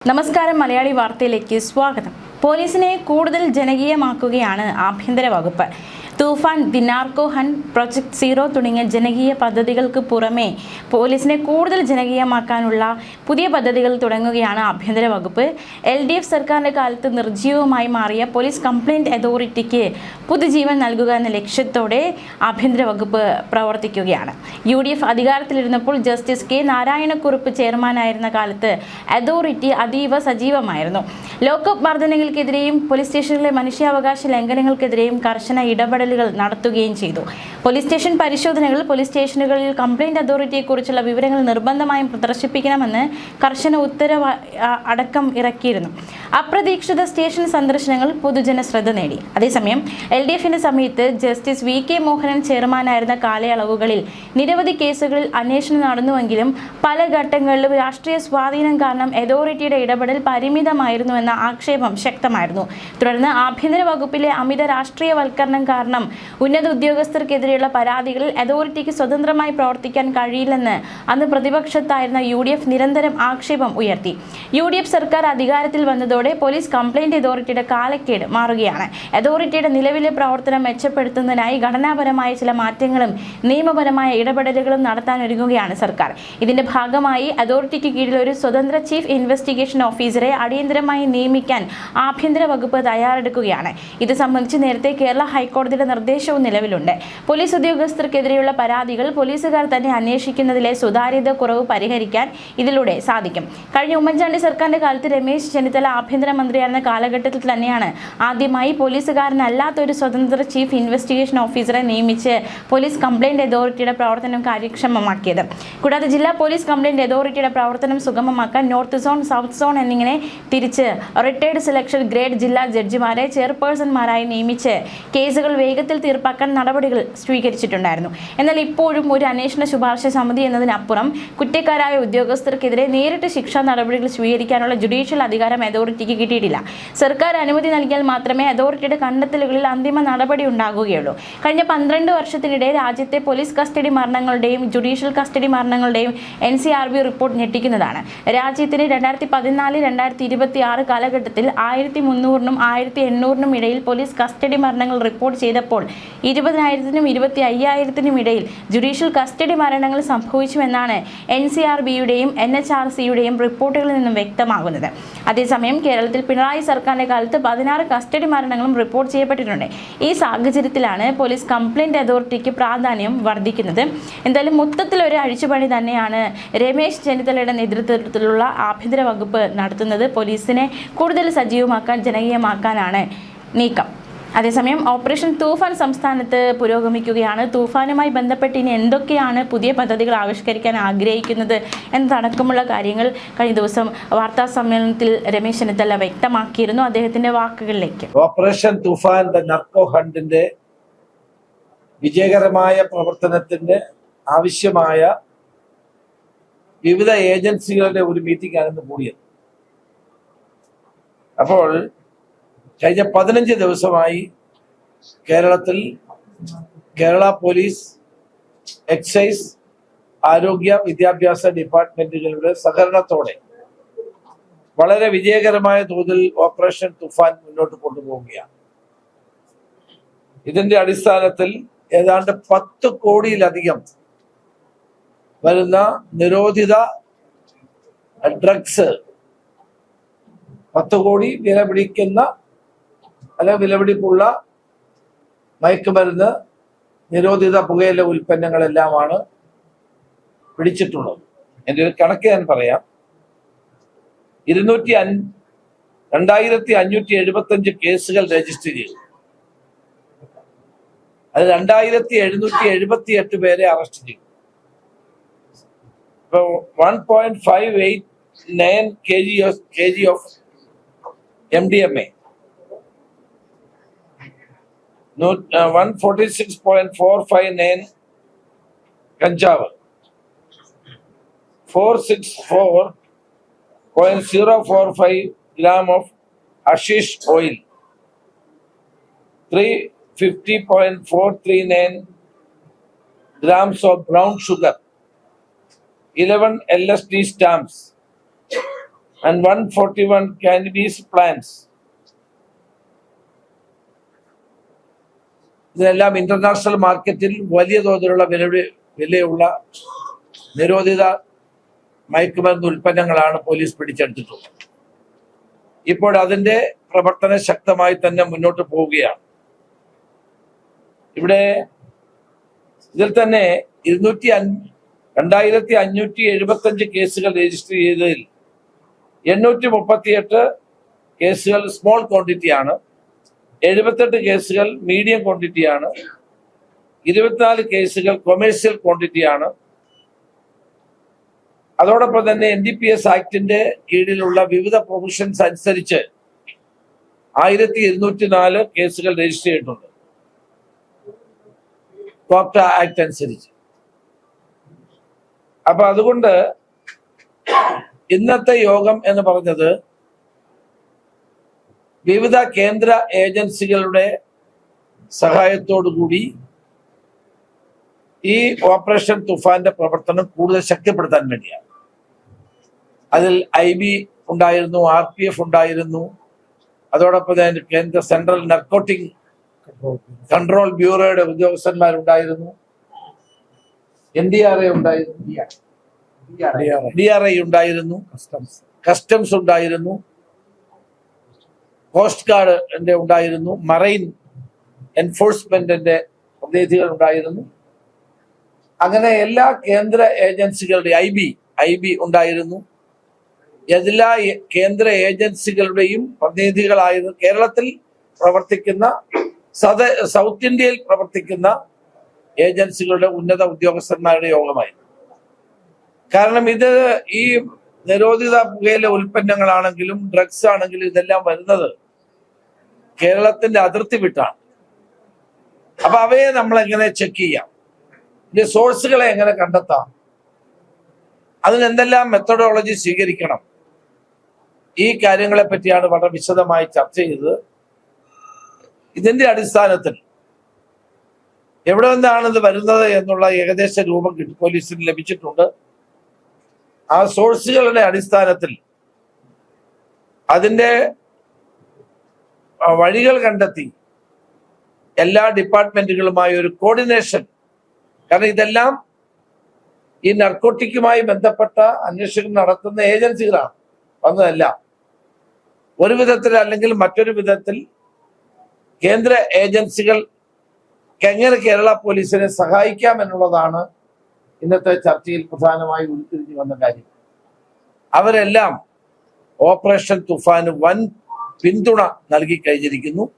നമസ്കാരം മലയാളി വാർത്തയിലേക്ക് സ്വാഗതം. പോലീസിനെ കൂടുതൽ ജനകീയമാക്കുകയാണ് ആഭ്യന്തര വകുപ്പ്. Toofan, the narco hunt, project zero തുടങ്ങിയ ജനകീയ പദ്ധതികൾക്ക് പുറമെ പോലീസിനെ കൂടുതൽ ജനകീയമാക്കാനുള്ള പുതിയ പദ്ധതികൾ തുടങ്ങുകയാണ് ആഭ്യന്തര വകുപ്പ്. LDF സർക്കാരിൻ്റെ കാലത്ത് നിർജ്ജീവമായി മാറിയ പോലീസ് കംപ്ലയിൻറ്റ് അതോറിറ്റിക്ക് പുതുജീവൻ നൽകുക എന്ന ലക്ഷ്യത്തോടെ ആഭ്യന്തര വകുപ്പ് പ്രവർത്തിക്കുകയാണ്. UDF അധികാരത്തിലിരുന്നപ്പോൾ ജസ്റ്റിസ് K. നാരായണക്കുറുപ്പ് ചെയർമാനായിരുന്ന കാലത്ത് അതോറിറ്റി അതീവ സജീവമായിരുന്നു. ലോക്കപ്പ് മർദ്ദനങ്ങൾക്കെതിരെയും പോലീസ് സ്റ്റേഷനിലെ മനുഷ്യാവകാശ ലംഘനങ്ങൾക്കെതിരെയും കർശന ഇടപെടലുകൾ നടത്തുകയും ചെയ്തു. പോലീസ് സ്റ്റേഷൻ പരിശോധനകൾ, പോലീസ് സ്റ്റേഷനുകളിൽ കംപ്ലയിൻറ്റ് അതോറിറ്റിയെക്കുറിച്ചുള്ള വിവരങ്ങൾ നിർബന്ധമായും പ്രദർശിപ്പിക്കണമെന്ന് കർശന ഉത്തരവ് അടക്കം ഇറക്കിയിരുന്നു. അപ്രതീക്ഷിത സ്റ്റേഷൻ സന്ദർശനങ്ങൾ പൊതുജന ശ്രദ്ധ നേടി. അതേസമയം LDFിൻ്റെ സമയത്ത് ജസ്റ്റിസ് VK മോഹനൻ ചെയർമാനായിരുന്ന കാലയളവുകളിൽ നിരവധി കേസുകളിൽ അന്വേഷണം നടന്നുവെങ്കിലും പല ഘട്ടങ്ങളിലും രാഷ്ട്രീയ സ്വാധീനം കാരണം അതോറിറ്റിയുടെ ഇടപെടൽ പരിമിതമായിരുന്നുവെന്ന ആക്ഷേപം ശക്തമായിരുന്നു. തുടർന്ന് ആഭ്യന്തര വകുപ്പിലെ അമിത രാഷ്ട്രീയവൽക്കരണം കാരണം ഉന്നത ഉദ്യോഗസ്ഥർക്കെതിരെയുള്ള പരാതികളിൽ അതോറിറ്റിക്ക് സ്വതന്ത്രമായി പ്രവർത്തിക്കാൻ കഴിയില്ലെന്ന് അന്ന് പ്രതിപക്ഷത്തായിരുന്ന UDF നിരന്തരം ആക്ഷേപം ഉയർത്തി. UDF സർക്കാർ അധികാരത്തിൽ വന്നതോടെ പോലീസ് കംപ്ലയിൻറ്റ് അതോറിറ്റിയുടെ കാലക്കേട് മാറുകയാണ്. അതോറിറ്റിയുടെ നിലവിലെ പ്രവർത്തനം മെച്ചപ്പെടുത്തുന്നതിനായി ഘടനാപരമായ ചില മാറ്റങ്ങളും നിയമപരമായ ഇടപെടലുകളും നടത്താനൊരുങ്ങുകയാണ് സർക്കാർ. ഇതിന്റെ ഭാഗമായി അതോറിറ്റിക്ക് കീഴിൽ ഒരു സ്വതന്ത്ര ചീഫ് ഇൻവെസ്റ്റിഗേഷൻ ഓഫീസറെ അടിയന്തരമായി നിയമിക്കാൻ ആഭ്യന്തര വകുപ്പ് തയ്യാറെടുക്കുകയാണ്. ഇത് സംബന്ധിച്ച് നേരത്തെ കേരള ഹൈക്കോടതിയുടെ നിർദ്ദേശവും നിലവിലുണ്ട്. പോലീസ് ഉദ്യോഗസ്ഥർക്കെതിരെയുള്ള പരാതികൾ പോലീസുകാർ തന്നെ അന്വേഷിക്കുന്നതിലെ സുതാര്യത കുറവ് പരിഹരിക്കാൻ ഇതിലൂടെ സാധിക്കും. കഴിഞ്ഞ ഉമ്മൻചാണ്ടി സർക്കാരിന്റെ കാലത്ത് രമേശ് ചെന്നിത്തല ആഭ്യന്തരമന്ത്രിയായിരുന്ന കാലഘട്ടത്തിൽ തന്നെയാണ് ആദ്യമായി പോലീസുകാരനല്ലാത്ത ഒരു സ്വതന്ത്ര ചീഫ് ഇൻവെസ്റ്റിഗേഷൻ ഓഫീസറെ നിയമിച്ച് പോലീസ് കംപ്ലയിൻറ്റ് അതോറിറ്റിയുടെ പ്രവർത്തനം കാര്യക്ഷമമാക്കിയത്. കൂടാതെ ജില്ലാ പോലീസ് കംപ്ലയിൻറ്റ് അതോറിറ്റിയുടെ പ്രവർത്തനം സുഗമമാക്കാൻ നോർത്ത് സോൺ, സൗത്ത് സോൺ എന്നിങ്ങനെ തിരിച്ച് റിട്ടയർഡ് സെലക്ഷൻ ഗ്രേഡ് ജില്ലാ ജഡ്ജിമാരെ ചെയർപേഴ്സൺമാരായി നിയമിച്ച് കേസുകൾ വേഗത്തിൽ തീർപ്പാക്കാൻ നടപടികൾ സ്വീകരിച്ചിട്ടുണ്ടായിരുന്നു. എന്നാൽ ഇപ്പോഴും ഒരു അന്വേഷണ ശുപാർശ സമിതി എന്നതിനപ്പുറം കുറ്റക്കാരായ ഉദ്യോഗസ്ഥർക്കെതിരെ നേരിട്ട് ശിക്ഷാ നടപടികൾ സ്വീകരിക്കാനുള്ള ജുഡീഷ്യൽ അധികാരം അതോറിറ്റിക്ക് കിട്ടിയിട്ടില്ല. സർക്കാർ അനുമതി നൽകിയാൽ മാത്രമേ അതോറിറ്റിയുടെ കണ്ടെത്തലുകളിൽ അന്തിമ നടപടി ഉണ്ടാകുകയുള്ളൂ. കഴിഞ്ഞ 12 വർഷത്തിനിടെ രാജ്യത്തെ പോലീസ് കസ്റ്റഡി മരണങ്ങളുടെയും ജുഡീഷ്യൽ കസ്റ്റഡി മരണങ്ങളുടെയും NCRB റിപ്പോർട്ട് ഞെട്ടിക്കുന്നതാണ്. രാജ്യത്തിന് 2014-2026 കാലഘട്ടത്തിൽ 1300-നും 1800-നും ഇടയിൽ പോലീസ് കസ്റ്റഡി മരണങ്ങൾ റിപ്പോർട്ട് ചെയ്തപ്പോൾ 20,000-നും 25,000-നും ഇടയിൽ ജുഡീഷ്യൽ കസ്റ്റഡി മരണങ്ങൾ സംഭവിച്ചുവെന്നാണ് NCRBയുടെയും NHRCയുടെയും റിപ്പോർട്ടുകളിൽ നിന്നും വ്യക്തമാകുന്നത്. അതേസമയം കേരളത്തിൽ പിണറായി സർക്കാരിന്റെ കാലത്ത് 16 കസ്റ്റഡി മരണങ്ങളും റിപ്പോർട്ട് ചെയ്യപ്പെട്ടിട്ടുണ്ട്. ഈ സാഹചര്യത്തിലാണ് പോലീസ് കംപ്ലയിൻറ്റ് അതോറിറ്റിക്ക് പ്രാധാന്യം വർദ്ധിക്കുന്നത്. എന്തായാലും മൊത്തത്തിൽ ഒരു അഴിച്ചുപണി തന്നെയാണ് രമേശ് ചെന്നിത്തലയുടെ നേതൃത്വത്തിലുള്ള ആഭ്യന്തര വകുപ്പ് നടത്തുന്നത്. പോലീസിനെ കൂടുതൽ സജീവമാക്കാൻ, ജനകീയമാക്കാനാണ് നീക്കം. അതേസമയം ഓപ്പറേഷൻ തൂഫാൻ സംസ്ഥാനത്ത് പുരോഗമിക്കുകയാണ്. തൂഫാനുമായി ബന്ധപ്പെട്ട് ഇനി എന്തൊക്കെയാണ് പുതിയ പദ്ധതികൾ ആവിഷ്കരിക്കാൻ ആഗ്രഹിക്കുന്നത് എന്നതടക്കമുള്ള കാര്യങ്ങൾ കഴിഞ്ഞ ദിവസം വാർത്താ സമ്മേളനത്തിൽ രമേശ് ചെന്നിത്തല വ്യക്തമാക്കിയിരുന്നു. അദ്ദേഹത്തിന്റെ വാക്കുകളിലേക്ക്. ഓപ്പറേഷൻ തൂഫാൻ ദ നാർക്കോ ഹണ്ടിന്റെ വിജയകരമായ പ്രവർത്തനത്തിന് ആവശ്യമായ വിവിധ ഏജൻസികളുടെ ഒരു മീറ്റിംഗ് ആണ് കൂടിയത്. അപ്പോൾ കഴിഞ്ഞ 15 ദിവസമായി കേരളത്തിൽ കേരള പോലീസ്, എക്സൈസ്, ആരോഗ്യ, വിദ്യാഭ്യാസ ഡിപ്പാർട്ട്മെന്റുകളുടെ സഹകരണത്തോടെ വളരെ വിജയകരമായ തോതിൽ ഓപ്പറേഷൻ തുഫാൻ മുന്നോട്ട് കൊണ്ടുപോവുകയാണ്. ഇതിന്റെ അടിസ്ഥാനത്തിൽ ഏതാണ്ട് 10 കോടിയിലധികം വരുന്ന നിരോധിത ഡ്രഗ്സ്, 10 കോടി വില പിടിക്കുന്ന വിലപിടിപ്പുള്ള മയക്കുമരുന്ന്, നിരോധിത പുകയില ഉൽപ്പന്നങ്ങളെല്ലാമാണ് പിടിച്ചിട്ടുള്ളത്. എൻ്റെ ഒരു കണക്ക് ഞാൻ പറയാം. 2575 കേസുകൾ രജിസ്റ്റർ ചെയ്തു. അത് 2778 പേരെ അറസ്റ്റ് ചെയ്തു. ഇപ്പോൾ 1.589 kg of MDMA, 146.459 കഞ്ചാവ്, 464.045 gram of hashish oil, 350.439 grams of brown sugar, 11 LSD stamps, and 141 cannabis plants. ഇതെല്ലാം ഇന്റർനാഷണൽ മാർക്കറ്റിൽ വലിയ തോതിലുള്ള വിലയുള്ള നിരോധിത മയക്കുമരുന്ന് ഉൽപ്പന്നങ്ങളാണ് പോലീസ് പിടിച്ചെടുത്തിട്ടുള്ളത്. ഇപ്പോൾ അതിന്റെ പ്രവർത്തനം ശക്തമായി തന്നെ മുന്നോട്ട് പോവുകയാണ്. ഇവിടെ ഇതിൽ തന്നെ 2575 കേസുകൾ രജിസ്റ്റർ ചെയ്തതിൽ 838 കേസുകൾ സ്മോൾ ക്വാണ്ടിറ്റിയാണ്, 78 കേസുകൾ മീഡിയം ക്വാണ്ടിറ്റിയാണ്, 24 കേസുകൾ കൊമേഴ്സ്യൽ ക്വാണ്ടിറ്റിയാണ്. അതോടൊപ്പം തന്നെ NDPS ആക്ടിന്റെ കീഴിലുള്ള വിവിധ പ്രൊവിഷൻസ് അനുസരിച്ച് 1204 കേസുകൾ രജിസ്റ്റർ ചെയ്തിട്ടുണ്ട് കോപ്റ്റ ആക്ട് അനുസരിച്ച്. അപ്പൊ അതുകൊണ്ട് ഇന്നത്തെ യോഗം എന്ന് പറഞ്ഞത് വിവിധ കേന്ദ്ര ഏജൻസികളുടെ സഹായത്തോടുകൂടി ഈ ഓപ്പറേഷൻ തുഫാന്റെ പ്രവർത്തനം കൂടുതൽ ശക്തിപ്പെടുത്താൻ വേണ്ടിയാണ്. അതിൽ IB ഉണ്ടായിരുന്നു, RPF ഉണ്ടായിരുന്നു, അതോടൊപ്പം തന്നെ കേന്ദ്ര സെൻട്രൽ നർക്കോട്ടിക് കൺട്രോൾ ബ്യൂറോയുടെ ഉദ്യോഗസ്ഥന്മാരുണ്ടായിരുന്നു, NDRA ഉണ്ടായിരുന്നു, DRI ഉണ്ടായിരുന്നു, കസ്റ്റംസ് ഉണ്ടായിരുന്നു, കോസ്റ്റ് ഗാർഡിന്റെ ഉണ്ടായിരുന്നു, മറൈൻ എൻഫോഴ്സ്മെന്റിന്റെ പ്രതിനിധികൾ ഉണ്ടായിരുന്നു. അങ്ങനെ എല്ലാ കേന്ദ്ര ഏജൻസികളുടെ IB ഉണ്ടായിരുന്നു. എല്ലാ കേന്ദ്ര ഏജൻസികളുടെയും പ്രതിനിധികളായിരുന്നു. കേരളത്തിൽ പ്രവർത്തിക്കുന്ന സൗത്ത് ഇന്ത്യയിൽ പ്രവർത്തിക്കുന്ന ഏജൻസികളുടെ ഉന്നത ഉദ്യോഗസ്ഥന്മാരുടെ യോഗമായിരുന്നു. കാരണം ഇത് ഈ നിരോധിത പുകയില ഉൽപ്പന്നങ്ങളാണെങ്കിലും ഡ്രഗ്സ് ആണെങ്കിലും ഇതെല്ലാം വരുന്നത് കേരളത്തിന്റെ അതിർത്തി വിട്ടാണ്. അപ്പൊ അവയെ നമ്മൾ എങ്ങനെ ചെക്ക് ചെയ്യാം, ഇതിന്റെ സോഴ്സുകളെ എങ്ങനെ കണ്ടെത്താം, അതിനെന്തെല്ലാം മെത്തഡോളജി സ്വീകരിക്കണം, ഈ കാര്യങ്ങളെ പറ്റിയാണ് വളരെ വിശദമായി ചർച്ച ചെയ്തത്. ഇതിന്റെ അടിസ്ഥാനത്തിൽ എവിടെ നിന്നാണ് ഇത് വരുന്നത് എന്നുള്ള ഏകദേശ രൂപം പോലീസിന് ലഭിച്ചിട്ടുണ്ട്. ആ സോഴ്സുകളുടെ അടിസ്ഥാനത്തിൽ അതിന്റെ വഴികൾ കണ്ടെത്തി എല്ലാ ഡിപ്പാർട്ട്മെന്റുകളുമായി ഒരു കോർഡിനേഷൻ, കാരണം ഇതെല്ലാം ഈ നർക്കോട്ടിക്കുമായി ബന്ധപ്പെട്ട അന്വേഷണം നടത്തുന്ന ഏജൻസികളാണ് വന്നതല്ല. ഒരു വിധത്തിൽ അല്ലെങ്കിൽ മറ്റൊരു വിധത്തിൽ കേന്ദ്ര ഏജൻസികൾ എങ്ങനെ കേരള പോലീസിനെ സഹായിക്കാം എന്നുള്ളതാണ് ഇന്നത്തെ ചർച്ചയിൽ പ്രധാനമായി ഉരുത്തിരിഞ്ഞു വന്ന കാര്യം. അവരെല്ലാം ഓപ്പറേഷൻ തുഫാന് വൻ പിന്തുണ നൽകി കഴിഞ്ഞിരിക്കുന്നു.